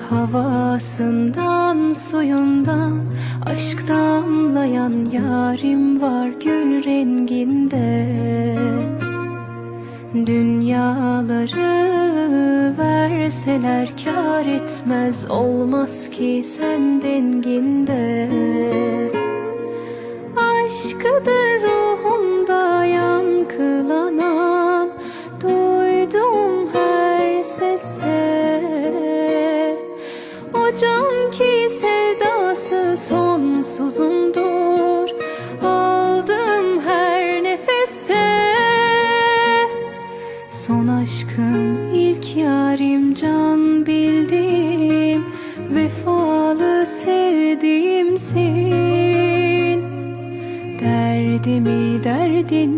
Havasından, suyundan aşk damlayan yarim var gül renginde. Dünyaları verseler kâr etmez, olmaz ki sen denginde. Aşkıdır ruhumda yankılanan, duydum her seste. O can ki sevdası sonsuzumdur, aldım her nefeste. Son aşkım, ilk yarim, can bildim, vefalı sevdiğimsin. Derdimi derdin